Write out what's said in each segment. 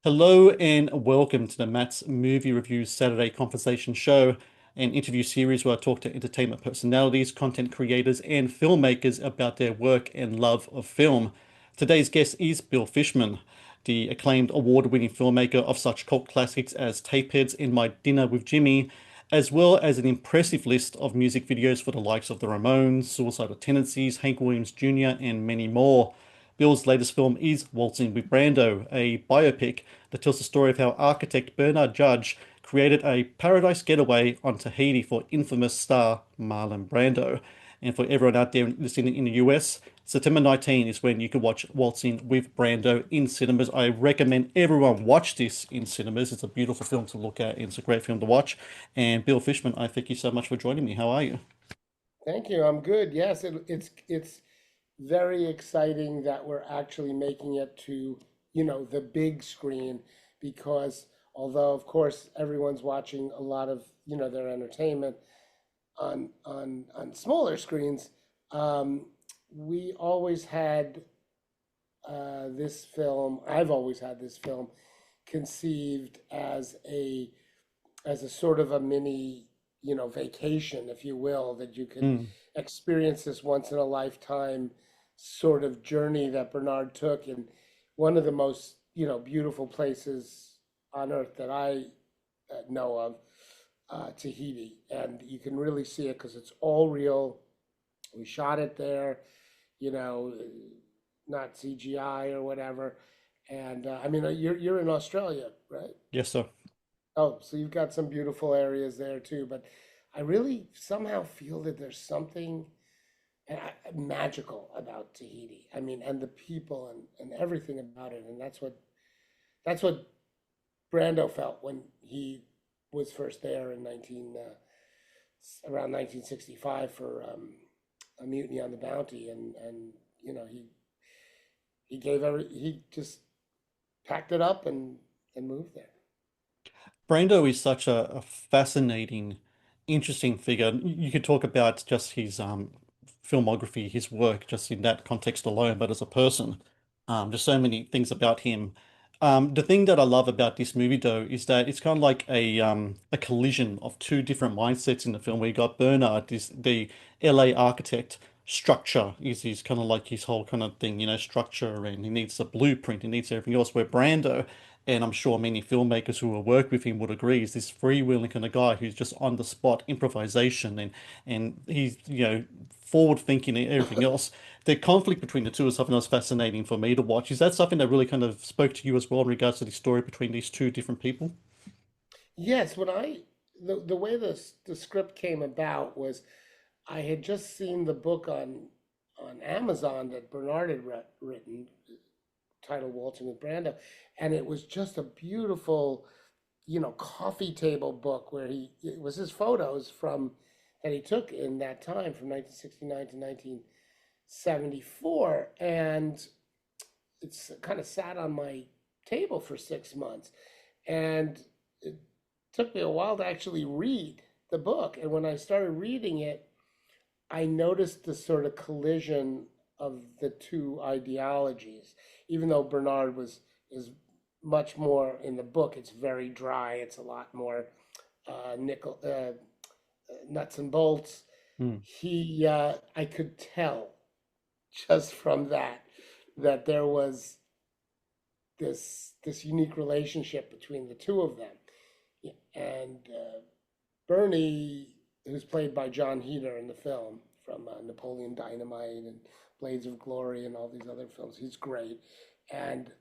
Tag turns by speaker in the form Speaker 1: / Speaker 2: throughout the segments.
Speaker 1: Hello and welcome to the Matt's Movie Reviews Saturday Conversation Show, an interview series where I talk to entertainment personalities, content creators, and filmmakers about their work and love of film. Today's guest is Bill Fishman, the acclaimed award-winning filmmaker of such cult classics as Tapeheads and My Dinner with Jimmy, as well as an impressive list of music videos for the likes of the Ramones, Suicidal Tendencies, Hank Williams Jr., and many more. Bill's latest film is Waltzing with Brando, a biopic that tells the story of how architect Bernard Judge created a paradise getaway on Tahiti for infamous star Marlon Brando. And for everyone out there listening in the US, September 19 is when you can watch Waltzing with Brando in cinemas. I recommend everyone watch this in cinemas. It's a beautiful film to look at and it's a great film to watch. And Bill Fishman, I thank you so much for joining me. How are you?
Speaker 2: Thank you. I'm good. Yes, it's very exciting that we're actually making it to, the big screen because although of course everyone's watching a lot of, their entertainment on smaller screens, we always had this film, I've always had this film conceived as a sort of a mini, vacation, if you will, that you could
Speaker 1: Mm.
Speaker 2: experience this once in a lifetime sort of journey that Bernard took. And one of the most, beautiful places on earth that I know of, Tahiti. And you can really see it because it's all real. We shot it there, you know, not CGI or whatever. And I mean, you're in Australia, right?
Speaker 1: Yes, sir.
Speaker 2: Oh, so you've got some beautiful areas there too, but I really somehow feel that there's something magical about Tahiti. I mean, and the people and everything about it, and that's what Brando felt when he was first there in 1965 for a mutiny on the Bounty, and he just packed it up and moved there.
Speaker 1: Brando is such a fascinating, interesting figure. You could talk about just his filmography, his work, just in that context alone, but as a person, there's so many things about him. The thing that I love about this movie, though, is that it's kind of like a collision of two different mindsets in the film. Where you got Bernard, this the LA architect. Structure is his kind of like his whole kind of thing, structure, and he needs a blueprint, he needs everything else. Where Brando, and I'm sure many filmmakers who will work with him would agree, is this freewheeling kind of guy who's just on the spot improvisation, and he's forward thinking and everything else. The conflict between the two is something that's fascinating for me to watch. Is that something that really kind of spoke to you as well in regards to the story between these two different people?
Speaker 2: Yes, the way the script came about was I had just seen the book on Amazon that Bernard had written, titled Waltzing with Brando, and it was just a beautiful, coffee table book where it was his photos from that he took in that time from 1969 to 1974, and it's kind of sat on my table for 6 months, and it took me a while to actually read the book. And when I started reading it, I noticed the sort of collision of the two ideologies. Even though Bernard was is much more in the book, it's very dry. It's a lot more nickel nuts and bolts.
Speaker 1: Hmm.
Speaker 2: I could tell just from that there was this unique relationship between the two of them. Yeah, and Bernie, who's played by John Heder in the film from Napoleon Dynamite and Blades of Glory and all these other films, he's great. And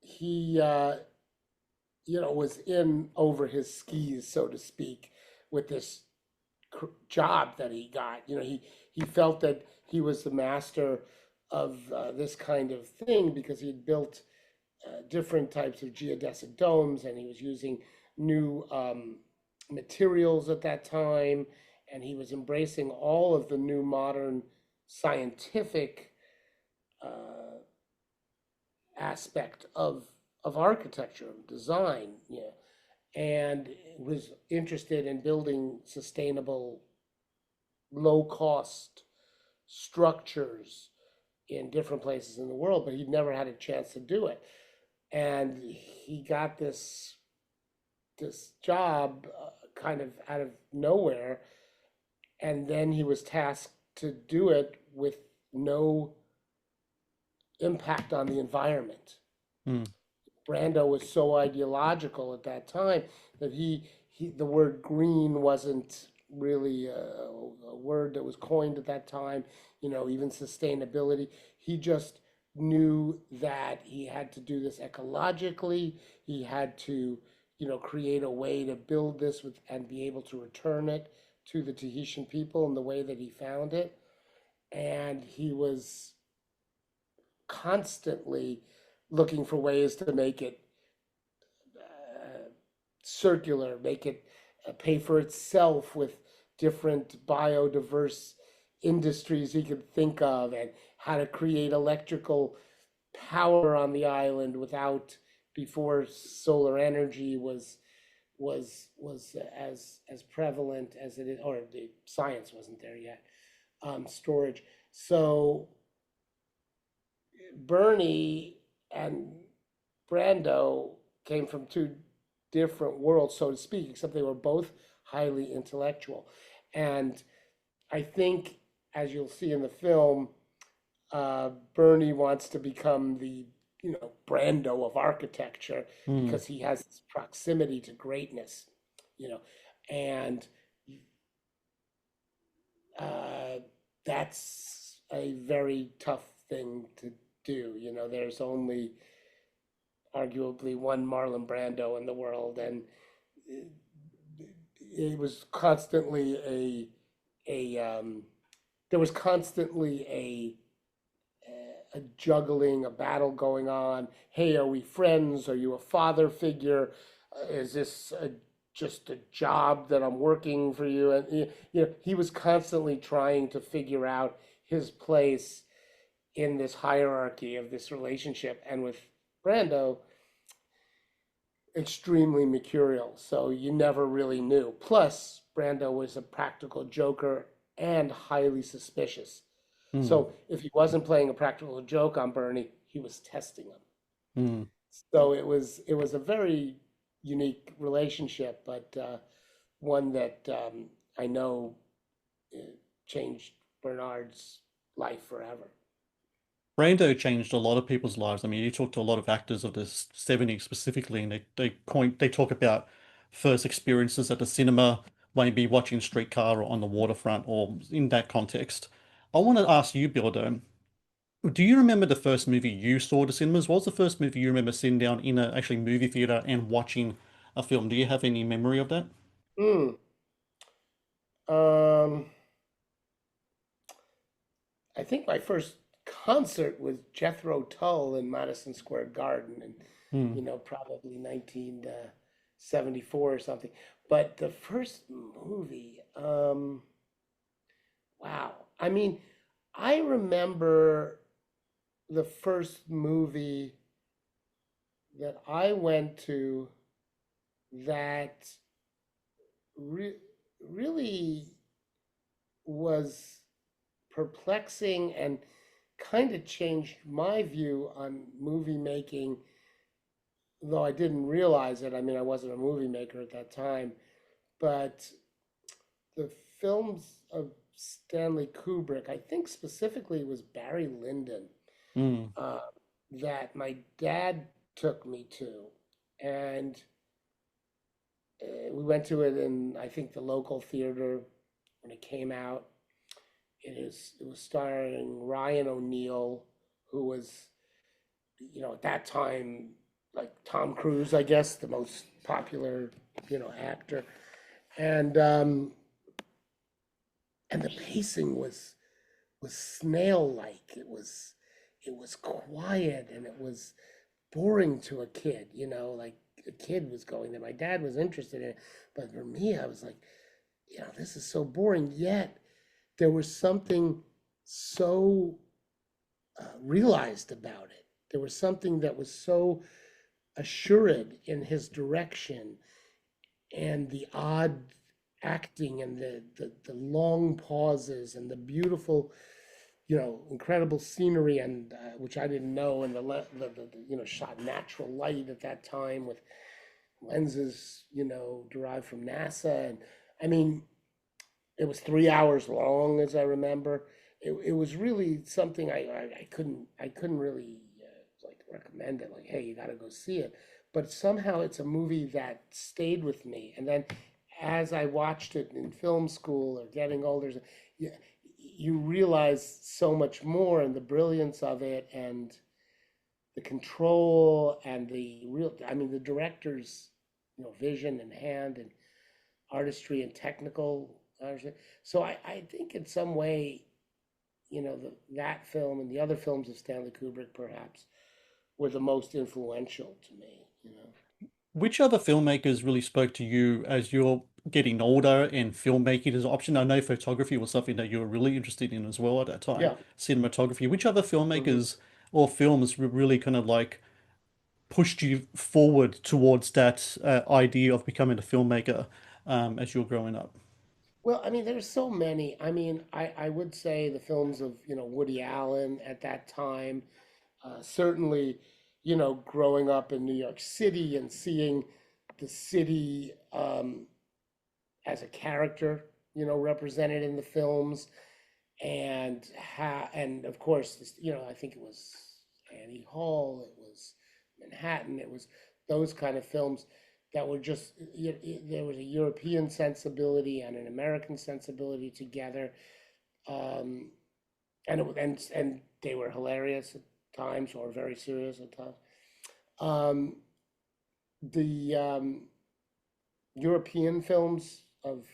Speaker 2: he, was in over his skis, so to speak, with this job that he got. He felt that he was the master of this kind of thing because he had built different types of geodesic domes, and he was using new materials at that time, and he was embracing all of the new modern scientific uh, aspect of architecture, design, yeah, and was interested in building sustainable, low cost structures in different places in the world, but he'd never had a chance to do it. and he got this job kind of out of nowhere, and then he was tasked to do it with no impact on the environment.
Speaker 1: Mm.
Speaker 2: Brando was so ideological at that time that he the word green wasn't really a word that was coined at that time, even sustainability. He just knew that he had to do this ecologically. He had to, create a way to build this with and be able to return it to the Tahitian people in the way that he found it. And he was constantly looking for ways to make it circular, make it pay for itself with different biodiverse industries he could think of, and how to create electrical power on the island without before solar energy was as prevalent as it is, or the science wasn't there yet. Storage. So Bernie and Brando came from two different worlds, so to speak, except they were both highly intellectual. And I think, as you'll see in the film, Bernie wants to become the Brando of architecture
Speaker 1: Mm.
Speaker 2: because he has this proximity to greatness, you know, and uh, that's a very tough thing to do. There's only arguably one Marlon Brando in the world, and it was constantly a there was constantly a juggling, a battle going on. Hey, are we friends? Are you a father figure? Is this just a job that I'm working for you? And he was constantly trying to figure out his place in this hierarchy of this relationship. And with Brando, extremely mercurial, so you never really knew. Plus, Brando was a practical joker and highly suspicious.
Speaker 1: Mm.
Speaker 2: So if he wasn't playing a practical joke on Bernie, he was testing him.
Speaker 1: Mm.
Speaker 2: So it was a very unique relationship, but one that I know uh, changed Bernard's life forever.
Speaker 1: Brando changed a lot of people's lives. I mean, you talk to a lot of actors of the 70s specifically, and they talk about first experiences at the cinema, maybe watching Streetcar or on the waterfront or in that context. I want to ask you, Bill, though, do you remember the first movie you saw at the cinemas? What was the first movie you remember sitting down in a actually movie theater and watching a film? Do you have any memory of that?
Speaker 2: Mm. Um, I think my first concert was Jethro Tull in Madison Square Garden, and
Speaker 1: Hmm.
Speaker 2: probably 1974 or something. But the first movie, wow. I mean, I remember the first movie that I went to that re really was perplexing and kind of changed my view on movie making, though I didn't realize it. I mean, I wasn't a movie maker at that time, but the films of Stanley Kubrick, I think specifically it was Barry Lyndon,
Speaker 1: Hmm.
Speaker 2: uh, that my dad took me to. And we went to it in, I think, the local theater when it came out. It was starring Ryan O'Neal, who was, at that time, like Tom Cruise, I guess, the most popular, actor. And and the pacing was snail-like. It was quiet, and it was boring to a kid, like a kid was going there. My dad was interested in it, but for me, I was like, this is so boring. Yet there was something so realized about it. There was something that was so assured in his direction, and the odd acting, and the long pauses, and the beautiful incredible scenery, and which I didn't know, and shot natural light at that time with lenses, derived from NASA. And I mean, it was 3 hours long, as I remember. It was really something I couldn't really like recommend it. Like, hey, you got to go see it. But somehow it's a movie that stayed with me. And then as I watched it in film school or getting older, you, you realize so much more and the brilliance of it and the control and I mean, the director's, vision and hand and artistry and technical artistry. So I think in some way, that film and the other films of Stanley Kubrick perhaps were the most influential to me.
Speaker 1: Which other filmmakers really spoke to you as you're getting older and filmmaking as an option? I know photography was something that you were really interested in as well at that time,
Speaker 2: Yeah.
Speaker 1: cinematography. Which other
Speaker 2: Hmm.
Speaker 1: filmmakers or films really kind of like pushed you forward towards that idea of becoming a filmmaker as you were growing up?
Speaker 2: Well, I mean, there's so many. I mean, I would say the films of, Woody Allen at that time, certainly, growing up in New York City and seeing the city as a character, represented in the films, and of course, I think it was Annie Hall, it was Manhattan, it was those kind of films that were just, there was a European sensibility and an American sensibility together, um, and they were hilarious at times or very serious at times. Um, the European films of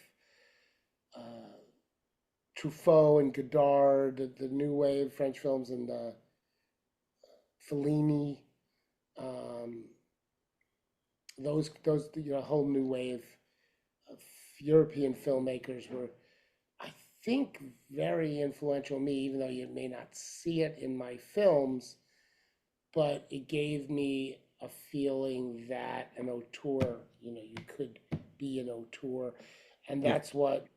Speaker 2: uh, Truffaut and Godard, the new wave French films, and Fellini, um, those whole new wave of European filmmakers were, I think, very influential on me, even though you may not see it in my films, but it gave me a feeling that an auteur, you could be an auteur, and
Speaker 1: Yeah.
Speaker 2: that's what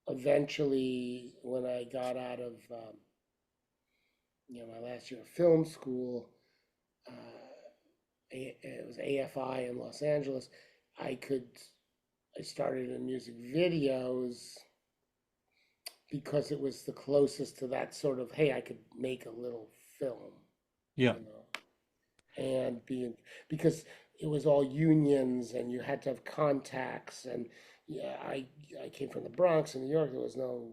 Speaker 2: eventually, when I got out of my last year of film school, it was AFI in Los Angeles. I could I started in music videos because it was the closest to that sort of, hey, I could make a little film,
Speaker 1: Yeah.
Speaker 2: you know, and because it was all unions and you had to have contacts. And yeah, I came from the Bronx in New York. There was no,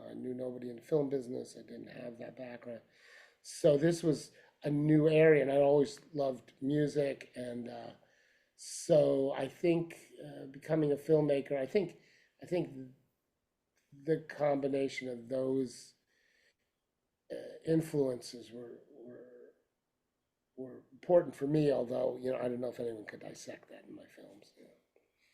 Speaker 2: I knew nobody in the film business. I didn't have that background. So this was a new area, and I always loved music. And so I think becoming a filmmaker, I think the combination of those influences were important for me. Although I don't know if anyone could dissect that in my films.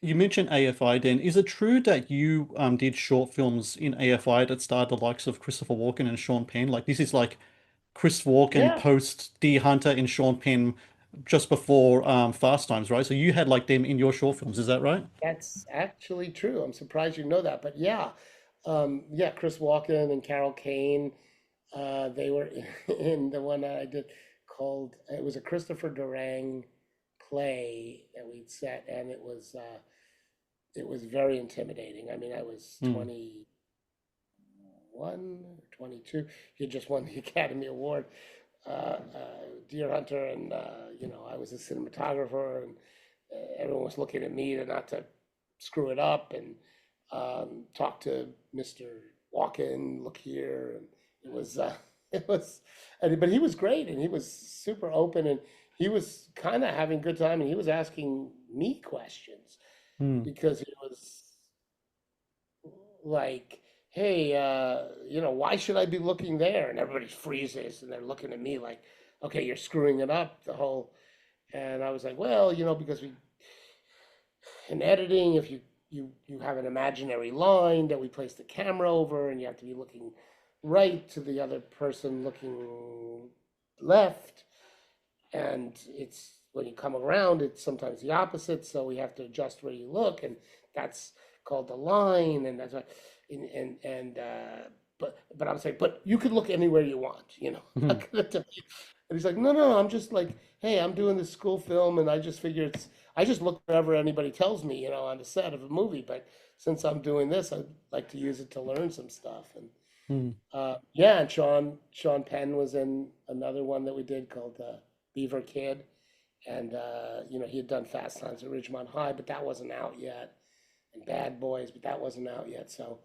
Speaker 1: You mentioned AFI then. Is it true that you did short films in AFI that starred the likes of Christopher Walken and Sean Penn? Like this is like Chris Walken
Speaker 2: Yeah,
Speaker 1: post Deer Hunter and Sean Penn just before Fast Times, right? So you had like them in your short films, is that right?
Speaker 2: that's actually true. I'm surprised you know that, but yeah, yeah, Chris Walken and Carol Kane, they were in the one that I did called. It was a Christopher Durang play that we'd set, and it was very intimidating. I mean, I was
Speaker 1: Hmm.
Speaker 2: 21 or 22. He had just won the Academy Award, Deer Hunter, and I was a cinematographer, and everyone was looking at me to not to screw it up, and talk to Mr. Walken, look here, and it was it was, but he was great, and he was super open, and he was kind of having a good time, and he was asking me questions
Speaker 1: Hmm.
Speaker 2: because he was like, hey, why should I be looking there? And everybody freezes and they're looking at me like, okay, you're screwing it up the whole. And I was like, well, because in editing, if you have an imaginary line that we place the camera over, and you have to be looking right to the other person looking left, and it's when you come around, it's sometimes the opposite. So we have to adjust where you look, and that's called the line, and that's what, and but I'm saying, but you could look anywhere you want, you know. I'm
Speaker 1: Mhm.
Speaker 2: not gonna tell you. And he's like, no, no, no, I'm just like, hey, I'm doing this school film, and I just figure I just look wherever anybody tells me, you know, on the set of a movie. But since I'm doing this, I'd like to use it to learn some stuff. And
Speaker 1: Mhm.
Speaker 2: yeah, and Sean Penn was in another one that we did called Beaver Kid, and you know, he had done Fast Times at Ridgemont High, but that wasn't out yet, and Bad Boys, but that wasn't out yet. So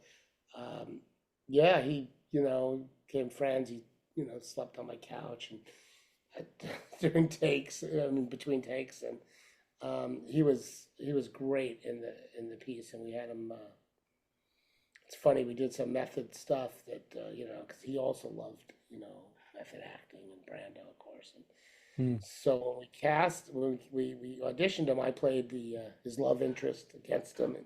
Speaker 2: um, yeah, he, you know, became friends. He, you know, slept on my couch and during takes, I mean, between takes, and he was great in the piece, and we had him. It's funny, we did some method stuff that you know, because he also loved, you know, method acting and Brando, of course. And
Speaker 1: Mhm.
Speaker 2: so when we auditioned him, I played the his love interest against him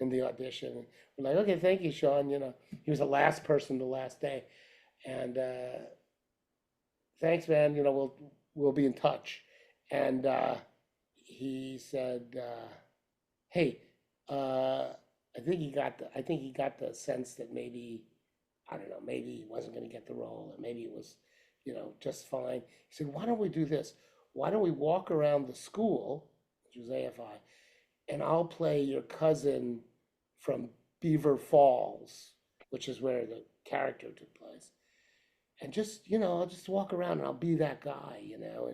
Speaker 2: in the audition. And we're like, okay, thank you, Sean. You know, he was the last person the last day, and thanks, man. You know, we'll be in touch. And he said, hey, I think he got the sense that maybe, I don't know, maybe he wasn't going to get the role, or maybe it was, you know, just fine. He said, why don't we do this? Why don't we walk around the school, which was AFI, and I'll play your cousin from Beaver Falls, which is where the character took place, and just, you know, I'll just walk around and I'll be that guy, you know,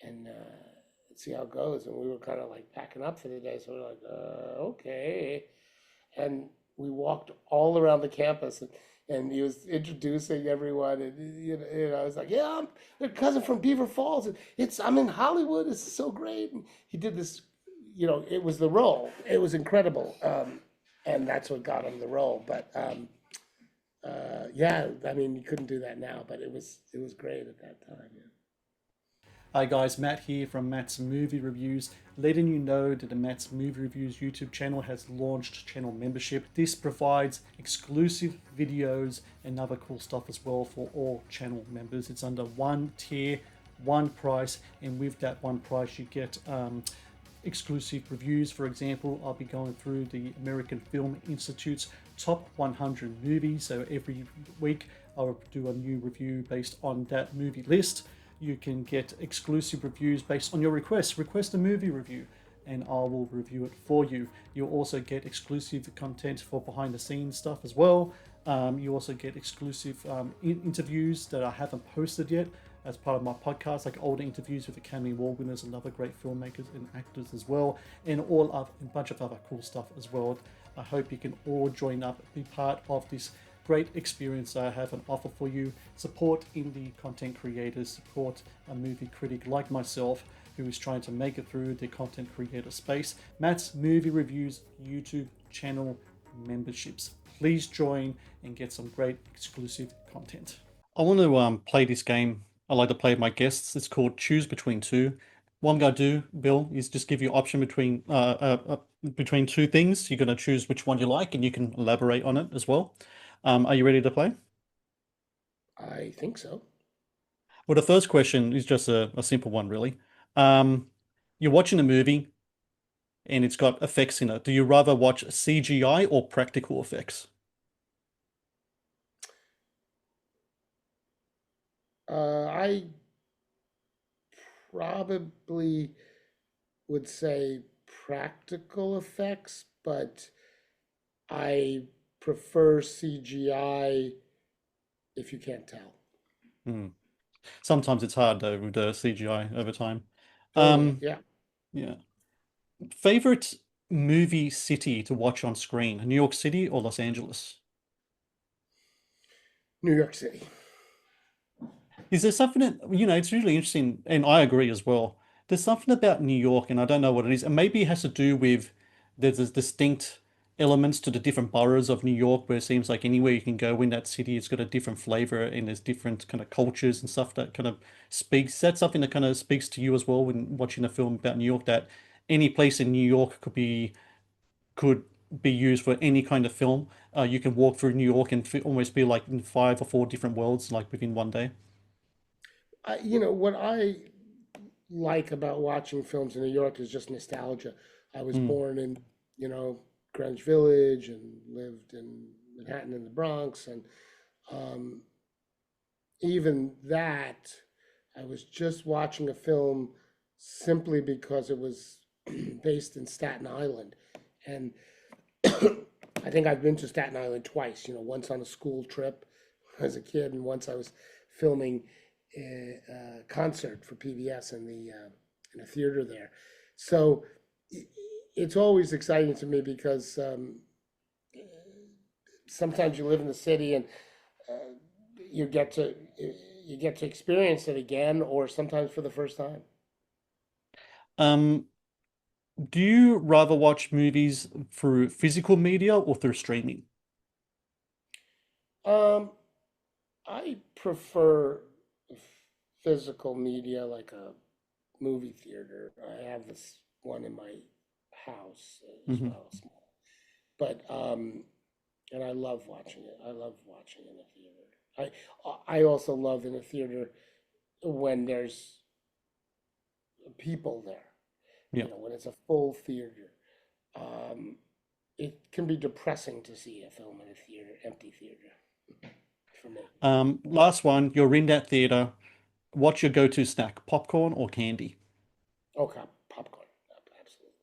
Speaker 2: and see how it goes. And we were kind of like packing up for the day, so we're like, okay. And we walked all around the campus, and he was introducing everyone, and I was like, yeah, I'm their cousin from Beaver Falls, and I'm in Hollywood. It's so great. And he did this, you know, it was the role. It was incredible, and that's what got him the role. But yeah, I mean, you couldn't do that now, but it was great at that time. Yeah.
Speaker 1: Hi guys, Matt here from Matt's Movie Reviews, letting you know that the Matt's Movie Reviews YouTube channel has launched channel membership. This provides exclusive videos and other cool stuff as well for all channel members. It's under one tier, one price, and with that one price you get exclusive reviews. For example, I'll be going through the American Film Institute's top 100 movies. So every week I'll do a new review based on that movie list. You can get exclusive reviews based on your requests. Request a movie review and I will review it for you. You'll also get exclusive content for behind the scenes stuff as well. You also get exclusive interviews that I haven't posted yet as part of my podcast, like older interviews with Academy Award winners and other great filmmakers and actors as well, and a bunch of other cool stuff as well. I hope you can all join up, be part of this great experience I have an offer for you. Support indie content creators, support a movie critic like myself who is trying to make it through the content creator space. Matt's Movie Reviews YouTube channel memberships. Please join and get some great exclusive content. I want to play this game I like to play with my guests. It's called Choose Between Two. What I'm going to do, Bill, is just give you an option between two things. You're going to choose which one you like, and you can elaborate on it as well. Are you ready to play?
Speaker 2: I think so.
Speaker 1: Well, the first question is just a simple one, really. Um, you're watching a movie and it's got effects in it. Do you rather watch CGI or practical effects?
Speaker 2: I probably would say practical effects, but I prefer CGI if you can't tell.
Speaker 1: Hmm. Sometimes it's hard though with the CGI over time.
Speaker 2: Totally,
Speaker 1: Um,
Speaker 2: yeah.
Speaker 1: yeah. Favorite movie city to watch on screen, New York City or Los Angeles?
Speaker 2: New York City.
Speaker 1: Is there something that, it's really interesting, and I agree as well. There's something about New York, and I don't know what it is, and maybe it has to do with there's this distinct elements to the different boroughs of New York, where it seems like anywhere you can go in that city, it's got a different flavor, and there's different kind of cultures and stuff that kind of speaks. That's something that kind of speaks to you as well when watching a film about New York, that any place in New York could be used for any kind of film. You can walk through New York and almost be like in five or four different worlds, like within one day.
Speaker 2: What I like about watching films in New York is just nostalgia. I was
Speaker 1: Mm,
Speaker 2: born in Greenwich Village and lived in Manhattan in the Bronx, and Um, Even that, I was just watching a film simply because it was based in Staten Island. And I think I've been to Staten Island twice, once on a school trip as a kid, and once I was filming a concert for PBS in a theater there. So it's always exciting to me because sometimes you live in the city and uh, you get to you get to experience it again, or sometimes for the first time.
Speaker 1: Um, do you rather watch movies through physical media or through streaming?
Speaker 2: Um, I prefer physical media, like a movie theater. I have this one in my house as
Speaker 1: Hmm.
Speaker 2: well, small. But and I love watching it. I love watching in a theater. I also love in a theater when there's people there.
Speaker 1: Yeah.
Speaker 2: When it's a full theater. Um, it can be depressing to see a film in a theater, empty theater, for me.
Speaker 1: Last one, you're in that theater. What's your go-to snack? Popcorn or candy?
Speaker 2: Okay, popcorn, absolutely,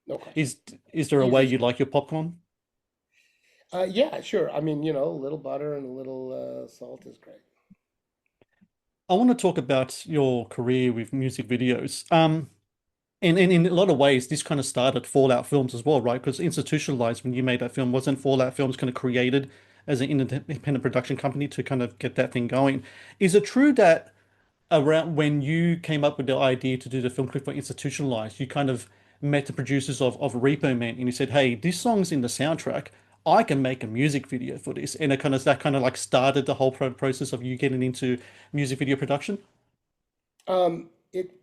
Speaker 2: no question.
Speaker 1: Is is there a way
Speaker 2: Easy
Speaker 1: you
Speaker 2: choice.
Speaker 1: like your popcorn?
Speaker 2: Yeah, sure. I mean, a little butter and a little salt is great.
Speaker 1: I want to talk about your career with music videos. And in a lot of ways, this kind of started Fallout Films as well, right? Because institutionalized when you made that film, wasn't Fallout Films kind of created as an independent production company to kind of get that thing going? Is it true that around when you came up with the idea to do the film clip for Institutionalized, you kind of met the producers of Repo Man and you said, "Hey, this song's in the soundtrack. I can make a music video for this," and it kind of that kind of like started the whole process of you getting into music video production.
Speaker 2: It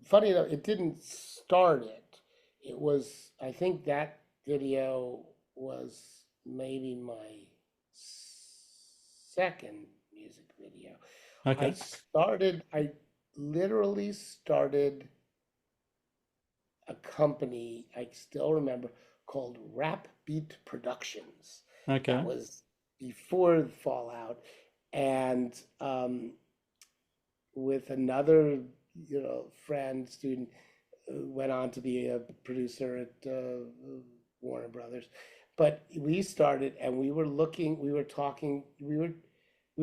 Speaker 2: funny enough, it didn't start it. It was, I think that video was maybe my second music video.
Speaker 1: Okay.
Speaker 2: I literally started a company, I still remember, called Rap Beat Productions. That
Speaker 1: Okay.
Speaker 2: was before Fallout. And with another, friend, student, went on to be a producer at Warner Brothers. But we started, and we were talking, we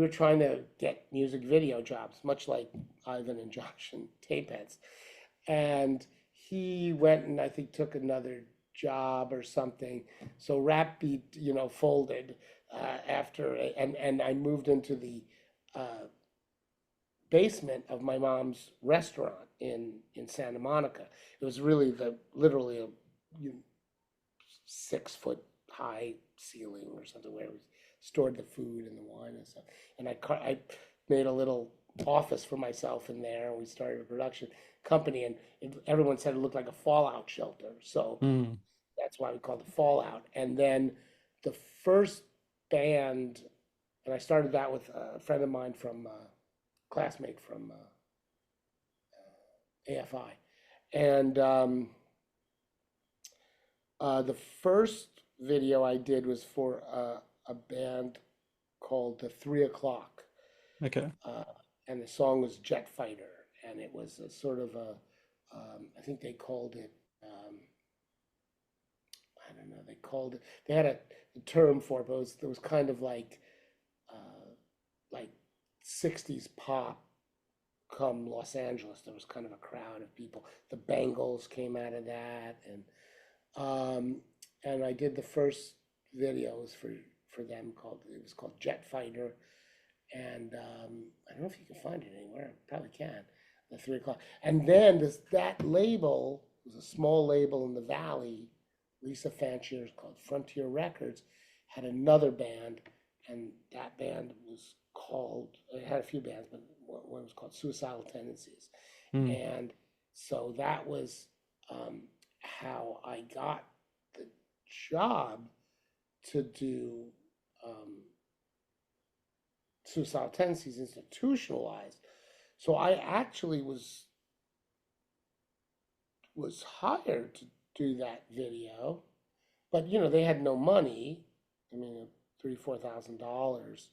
Speaker 2: were trying to get music video jobs, much like Ivan and Josh and Tapeheads. And he went and I think took another job or something. So Rap Beat, folded after, and I moved into the uh, basement of my mom's restaurant in Santa Monica. It was really the literally a 6 foot high ceiling or something where we stored the food and the wine and stuff. And I made a little office for myself in there, and we started a production company. And everyone said it looked like a fallout shelter, so
Speaker 1: Hmm.
Speaker 2: that's why we called it Fallout. And then the first band, and I started that with a friend of mine from classmate from AFI. And the first video I did was for a band called the 3 O'clock,
Speaker 1: Okay.
Speaker 2: uh, and the song was Jet Fighter, and it was a sort of a, I think they called it, I don't know, they called it, they had a term for it, but it was kind of uh, like 60s pop come Los Angeles. There was kind of a crowd of people. The Bengals came out of that, um, and I did the first videos for them called it was called Jet Fighter, and I don't know if you can find it anywhere. I probably can. The 3 o'clock, and then that label was a small label in the Valley. Lisa Fancher's called Frontier Records had another band, and that band was called. It had a few bands, but one was called Suicidal Tendencies,
Speaker 1: Hmm.
Speaker 2: and so that was how I got the job to do um, suicidal tendencies institutionalized. So I actually was hired to do that video, but they had no money. I mean, $3,000-4,000,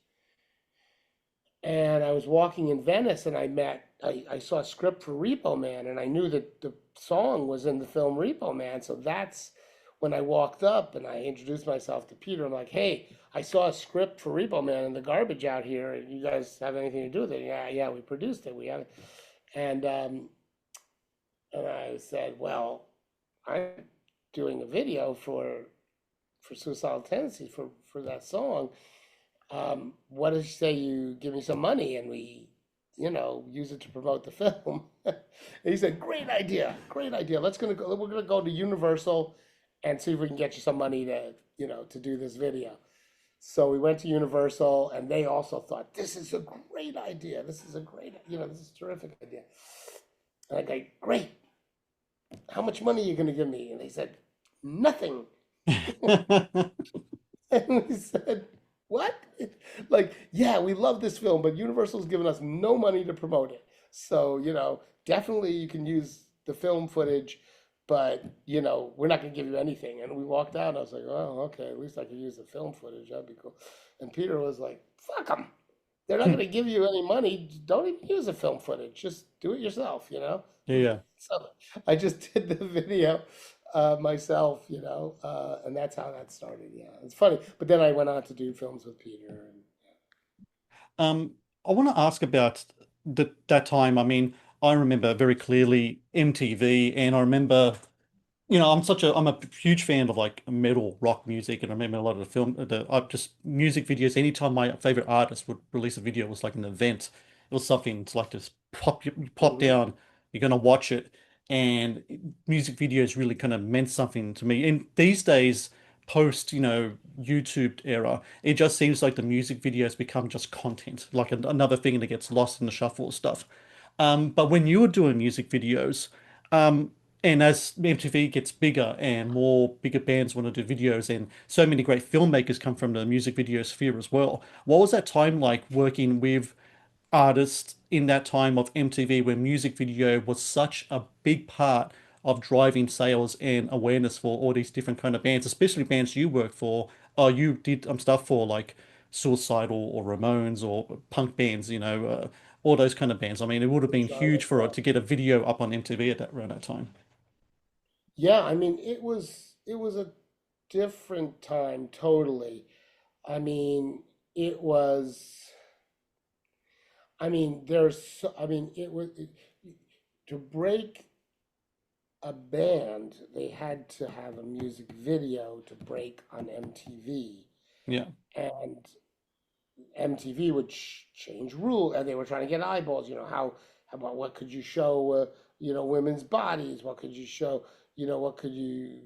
Speaker 2: And I was walking in Venice and I saw a script for Repo Man and I knew that the song was in the film Repo Man. So that's when I walked up and I introduced myself to Peter. I'm like, hey, I saw a script for Repo Man in the garbage out here. You guys have anything to do with it? Yeah, yeah, we produced it. We have it. And, um, and I said, well, I'm doing a video for Suicidal Tendencies for that song. What does you say you give me some money and we, use it to promote the film? And he said, great idea, great idea. We're gonna go to Universal and see if we can get you some money to do this video. So we went to Universal and they also thought, this is a great idea. This is a great, this is a terrific idea. And I go, great. How much money are you gonna give me? And they said, nothing. And we said, what? Like, yeah, we love this film, but Universal's given us no money to promote it. So, definitely you can use the film footage, but, we're not going to give you anything. And we walked out, and I was like, oh, okay, at least I could use the film footage. That'd be cool. And Peter was like, fuck them. They're not going to give you any money. Don't even use the film footage. Just do it yourself.
Speaker 1: Yeah.
Speaker 2: So I just did the video myself, and that's how that started. Yeah, it's funny. But then I went on to do films with Peter. And
Speaker 1: Um, I want to ask about that time. I mean, I remember very clearly MTV, and I remember, I'm a huge fan of like metal rock music, and I remember a lot of the just music videos. Anytime my favorite artist would release a video, it was like an event. It was something to like just pop
Speaker 2: Mhm.
Speaker 1: down. You're gonna watch it, and music videos really kind of meant something to me. And these days, post YouTube era, it just seems like the music videos become just content, like another thing that gets lost in the shuffle of stuff. But when you were doing music videos, um, and as MTV gets bigger and more bigger bands want to do videos, and so many great filmmakers come from the music video sphere as well, what was that time like working with artists in that time of MTV where music video was such a big part of driving sales and awareness for all these different kind of bands, especially bands you work for, or you did stuff for like Suicidal or Ramones or punk bands, all those kind of bands. I mean, it would have been huge
Speaker 2: Charlotte,
Speaker 1: for it to get a video up on MTV at that around that time.
Speaker 2: yeah, I mean, it was a different time totally. I mean, it was. I mean, it was to break a band. They had to have a music video to break on MTV,
Speaker 1: Yeah.
Speaker 2: and MTV would change rule, and they were trying to get eyeballs. How about what could you show? Women's bodies. What could you show? What could you?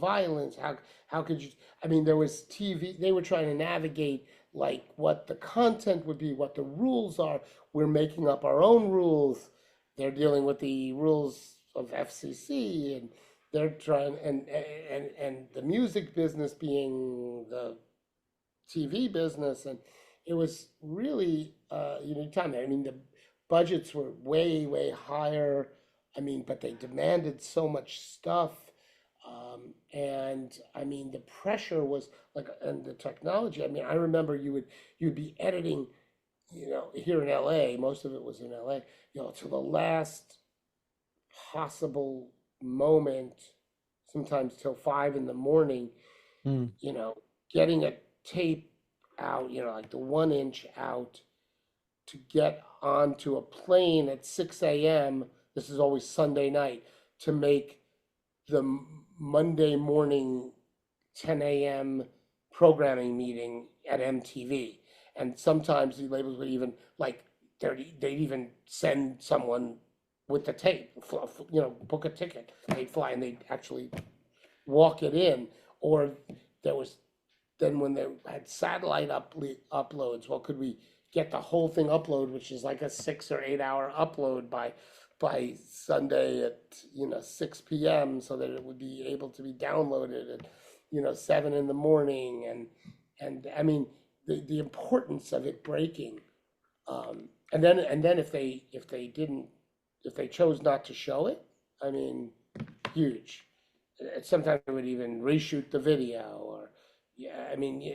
Speaker 2: Violence. How could you? I mean, there was TV. They were trying to navigate like what the content would be, what the rules are. We're making up our own rules. They're dealing with the rules of FCC, and they're trying and the music business being the TV business, and it was really unique time. I mean, the budgets were way, way higher. I mean, but they demanded so much stuff, and I mean, the pressure was like, and the technology. I mean, I remember you'd be editing, here in LA. Most of it was in LA. To the last possible moment, sometimes till 5 in the morning,
Speaker 1: Mm.
Speaker 2: you know, getting a tape out, like the 1 inch out to get onto a plane at 6 a.m. This is always Sunday night to make the Monday morning 10 a.m. programming meeting at MTV. And sometimes the labels would even like they'd even send someone with the tape, book a ticket. They'd fly and they'd actually walk it in. Or there was then when they had satellite uploads, well, could we get the whole thing upload, which is like a 6 or 8 hour upload by Sunday at 6 p.m. so that it would be able to be downloaded at 7 in the morning, and I mean the importance of it breaking, and then if they chose not to show it, I mean huge. Sometimes they would even reshoot the video, or Yeah, I mean, yeah,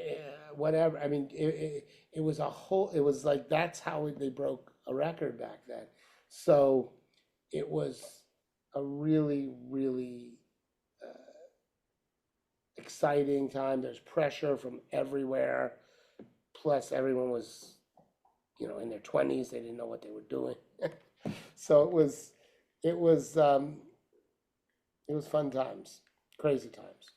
Speaker 2: whatever. I mean, it was a whole. It was like that's how they broke a record back then. So it was a really, really exciting time. There's pressure from everywhere. Plus, everyone was, in their 20s. They didn't know what they were doing. So it was, it was fun times, crazy times.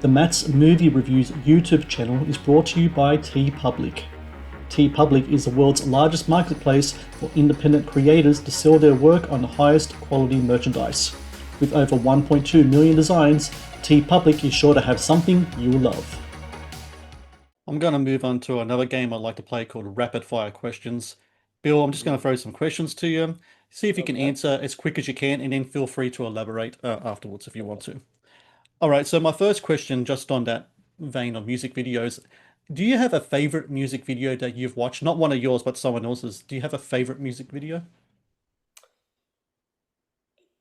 Speaker 1: The Matt's Movie Reviews YouTube channel is brought to you by TeePublic. TeePublic is the world's largest marketplace for independent creators to sell their work on the highest quality merchandise. With over 1.2 million designs, TeePublic is sure to have something you will love. I'm going to move on to another game I like to play called Rapid Fire Questions. Bill, I'm just going to
Speaker 2: Mm.
Speaker 1: throw some questions to you. See if you can
Speaker 2: Okay.
Speaker 1: answer as quick as you can, and then feel free to elaborate afterwards if you want to. All right, so my first question, just on that vein of music videos, do you have a favorite music video that you've watched? Not one of yours, but someone else's. Do you have a favorite music video?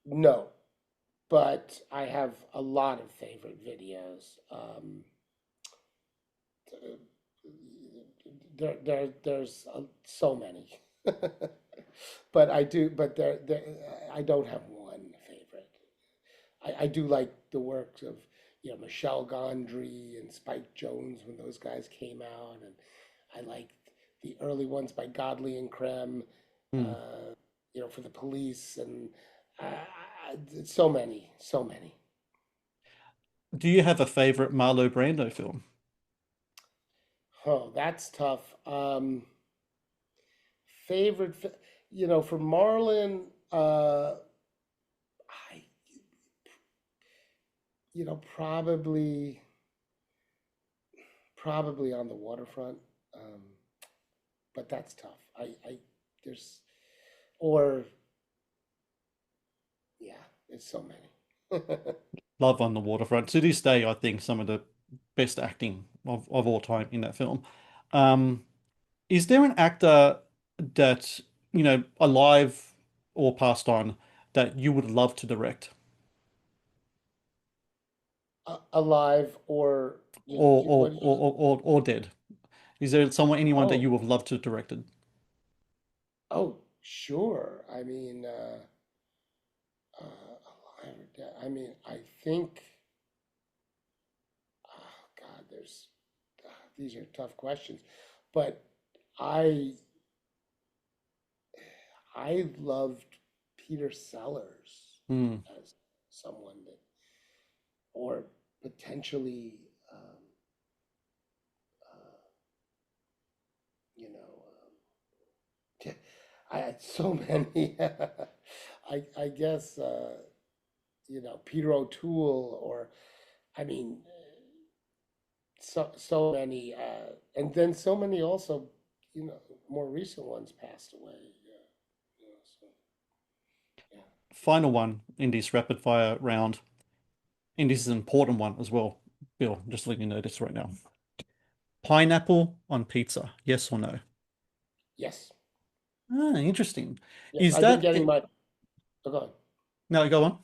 Speaker 2: No, but I have a lot of favorite videos. There's so many, but I don't have one favorite. I do like the works of Michel Gondry and Spike Jones when those guys came out, and I like the early ones by Godley and Creme,
Speaker 1: Hmm.
Speaker 2: uh, for the Police, and so many, so many.
Speaker 1: Do you have a favorite Marlo Brando film?
Speaker 2: Oh, that's tough. Favorite, for Marlon, I, probably, probably on the waterfront. Um, but that's tough. There's, or yeah, there's so many.
Speaker 1: Love on the Waterfront. To this day, I think some of the best acting of all time in that film. Um, is there an actor that, alive or passed on, that you would love to direct?
Speaker 2: Alive or
Speaker 1: Or
Speaker 2: what
Speaker 1: or
Speaker 2: do you?
Speaker 1: or or dead? Is there someone, anyone that
Speaker 2: Oh,
Speaker 1: you would love to directed?
Speaker 2: oh, sure. I mean, alive or dead. I mean, I think. Oh God, these are tough questions, but I I loved Peter Sellers
Speaker 1: Hmm.
Speaker 2: as someone that, or potentially, um, uh, you know, I had so many. I guess Peter O'Toole, or I mean, so many, and then so many also, more recent ones passed away. Yeah, so yeah.
Speaker 1: Final one in this rapid fire round, and this is an important one as well. Bill, just letting you know this right now. Pineapple on pizza, yes or no?
Speaker 2: Yes,
Speaker 1: Ah, interesting.
Speaker 2: yes.
Speaker 1: Is
Speaker 2: I've been
Speaker 1: that
Speaker 2: getting
Speaker 1: it?
Speaker 2: my. Oh, go on.
Speaker 1: No, go on.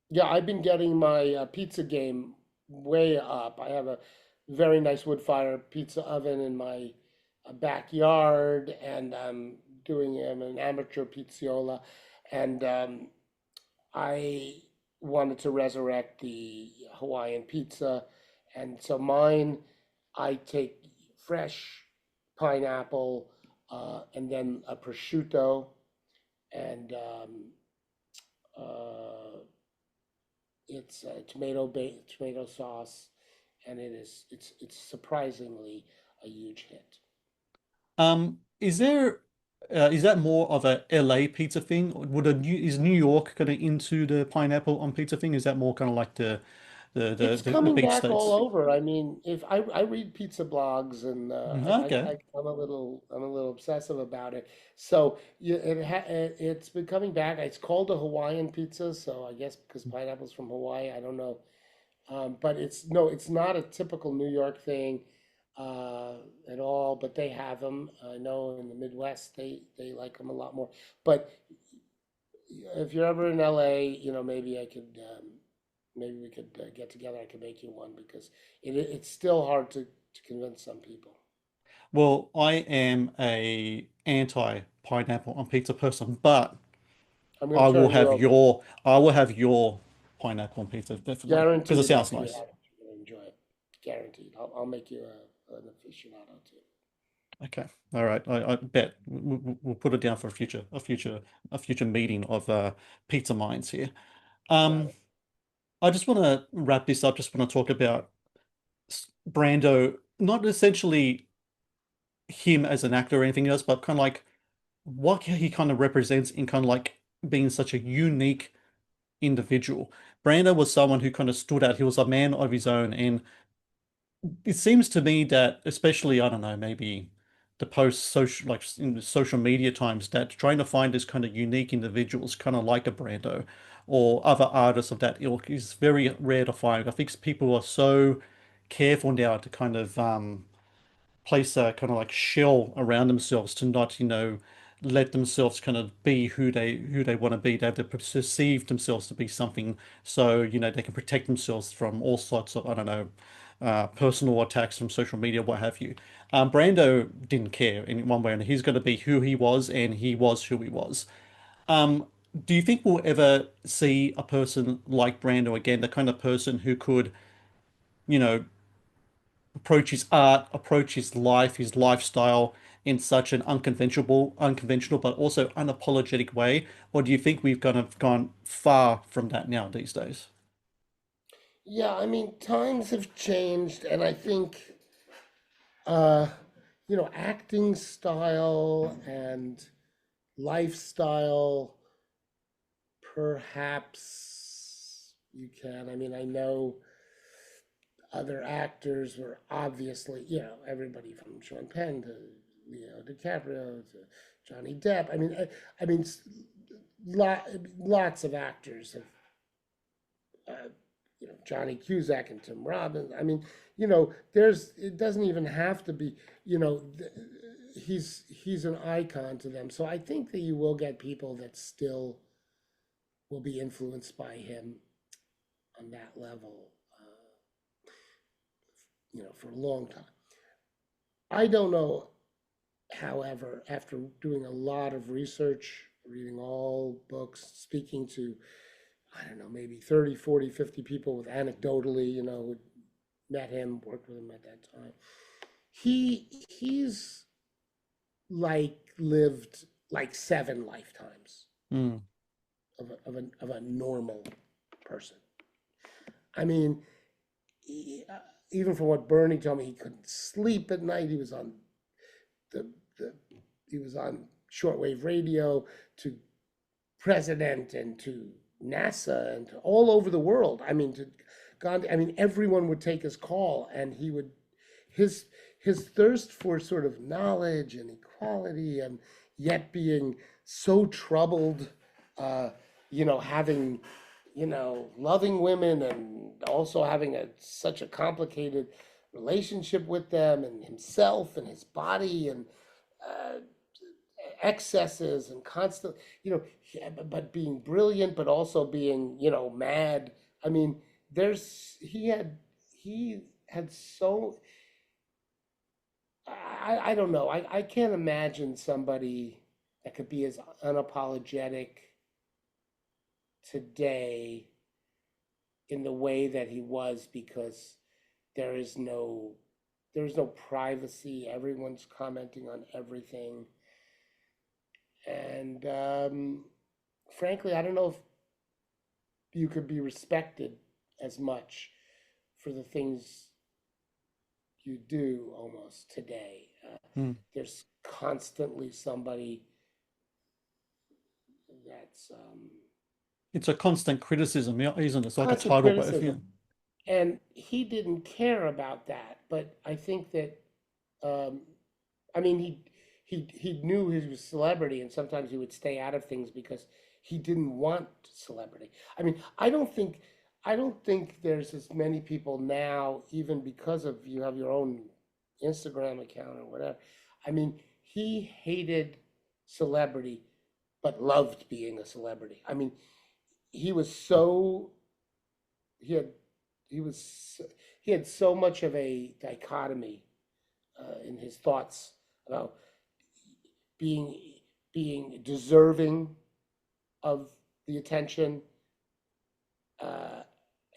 Speaker 2: Yeah, I've been getting my pizza game way up. I have a very nice wood fire pizza oven in my backyard, and I'm doing an amateur pizziola, and I wanted to resurrect the Hawaiian pizza, and so mine, I take fresh pineapple, and then a prosciutto, and uh, it's tomato sauce, and it's surprisingly a huge hit.
Speaker 1: Is that more of a LA pizza thing? Is New York kind of into the pineapple on pizza thing? Is that more kind of like
Speaker 2: It's
Speaker 1: the
Speaker 2: coming
Speaker 1: big
Speaker 2: back all
Speaker 1: states?
Speaker 2: over. I mean, if I read pizza blogs, and
Speaker 1: Okay.
Speaker 2: I'm a little obsessive about it. So it's been coming back. It's called a Hawaiian pizza, so I guess because pineapple's from Hawaii, I don't know. But it's not a typical New York thing at all. But they have them. I know in the Midwest they like them a lot more. But if you're ever in LA, maybe I could. maybe we could get together. I could make you one because it's still hard to convince some people.
Speaker 1: Well, I am a anti-pineapple on pizza person, but
Speaker 2: I'm going to turn you over.
Speaker 1: I will have your pineapple on pizza, definitely. Because it
Speaker 2: Guaranteed
Speaker 1: sounds
Speaker 2: after you
Speaker 1: nice.
Speaker 2: have it, you're going to enjoy it. Guaranteed. I'll make you an aficionado too.
Speaker 1: Okay. All right. I bet we'll put it down for a future meeting of pizza minds here.
Speaker 2: Got
Speaker 1: Um,
Speaker 2: it.
Speaker 1: I just want to wrap this up. Just want to talk about Brando, not essentially him as an actor or anything else, but kind of like what he kind of represents in kind of like being such a unique individual. Brando was someone who kind of stood out. He was a man of his own, and it seems to me that, especially, I don't know, maybe the post social, like in the social media times, that trying to find this kind of unique individuals, kind of like a Brando or other artists of that ilk, is very rare to find. I think people are so careful now to kind of place a kind of like shell around themselves to not, let themselves kind of be who they want to be. They have to perceive themselves to be something, so they can protect themselves from all sorts of, I don't know, personal attacks from social media, what have you. Brando didn't care in one way, and he's going to be who he was, and he was who he was. Um, do you think we'll ever see a person like Brando again, the kind of person who could, you know, approach his art, approach his life, his lifestyle in such an unconventional, but also unapologetic way? Or do you think we've kind of gone far from that now these days?
Speaker 2: Yeah, I mean, times have changed, and I think, uh, acting style and lifestyle, perhaps you can. I mean, I know other actors were obviously, everybody from Sean Penn to Leo DiCaprio to Johnny Depp. I mean, lot, lots of actors have, uh, Johnny Cusack and Tim Robbins. I mean, it doesn't even have to be, you know, he's an icon to them. So I think that you will get people that still will be influenced by him on that level, for a long time. I don't know, however, after doing a lot of research, reading all books, speaking to, I don't know, maybe 30, 40, 50 people with anecdotally, who met him, worked with him at that time. He's like lived like seven lifetimes
Speaker 1: Mm.
Speaker 2: of a normal person. I mean, even from what Bernie told me, he couldn't sleep at night. He was on the, the he was on shortwave radio to president and to NASA and to all over the world. I mean, to Gandhi. I mean, everyone would take his call, and he would his his thirst for sort of knowledge and equality, and yet being so troubled, having loving women and also having such a complicated relationship with them and himself and his body and uh, excesses and constant, but being brilliant, but also being, mad. I mean, he had so, I don't know. I can't imagine somebody that could be as unapologetic today in the way that he was, because there is no there's no privacy. Everyone's commenting on everything. And frankly, I don't know if you could be respected as much for the things you do almost today.
Speaker 1: Mm.
Speaker 2: There's constantly somebody that's
Speaker 1: It's a constant criticism, yeah, isn't it? It's like a
Speaker 2: constant
Speaker 1: tidal wave, yeah.
Speaker 2: criticism. And he didn't care about that. But I think that, um, I mean, he knew he was a celebrity, and sometimes he would stay out of things because he didn't want celebrity. I mean, I don't think there's as many people now, even because of you have your own Instagram account or whatever. I mean, he hated celebrity, but loved being a celebrity. I mean, he was so he had he was he had so much of a dichotomy in his thoughts about being being deserving of the attention, uh,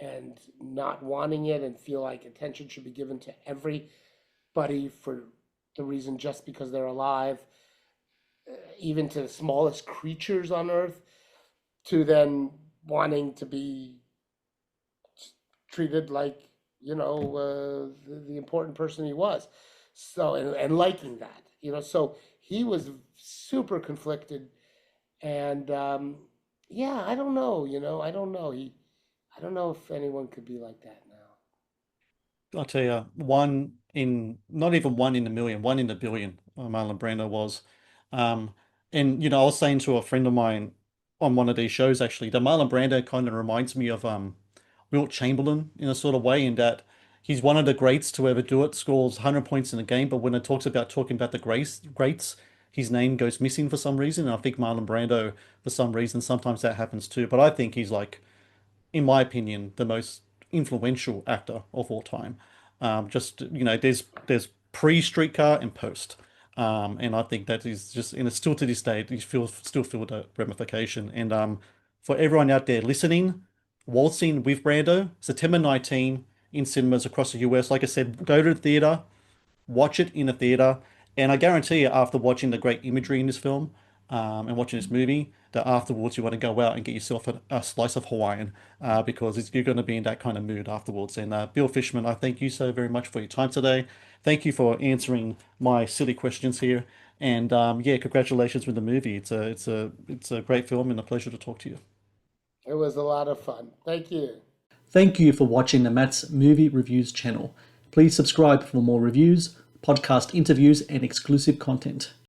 Speaker 2: and not wanting it, and feel like attention should be given to everybody for the reason just because they're alive, even to the smallest creatures on earth, to then wanting to be treated like, the important person he was. So, and liking that, so he was super conflicted. And yeah, I don't know, I don't know. I don't know if anyone could be like that now.
Speaker 1: I'll tell you, one in not even one in a million, one in a billion. Marlon Brando was, um, and I was saying to a friend of mine on one of these shows actually that Marlon Brando kind of reminds me of Wilt Chamberlain in a sort of way, in that he's one of the greats to ever do it. Scores 100 points in a game, but when it talking about the greats, his name goes missing for some reason. And I think Marlon Brando, for some reason, sometimes that happens too. But I think he's like, in my opinion, the most influential actor of all time. Just there's pre-Streetcar and post, and I think that is just, and it's still to this day, you still feel the ramification. And for everyone out there listening, Waltzing with Brando, September 19 in cinemas across the US. Like I said, go to the theater, watch it in a theater, and I guarantee you, after watching the great imagery in this film, and watching this movie, that afterwards you want to go out and get yourself a slice of Hawaiian, because you're going to be in that kind of mood afterwards. And Bill Fishman, I thank you so very much for your time today. Thank you for answering my silly questions here. And yeah, congratulations with the movie. It's a great film and a pleasure to talk to you.
Speaker 2: It was a lot of fun. Thank you.
Speaker 1: Thank you for watching the Matt's Movie Reviews channel. Please subscribe for more reviews, podcast interviews, and exclusive content.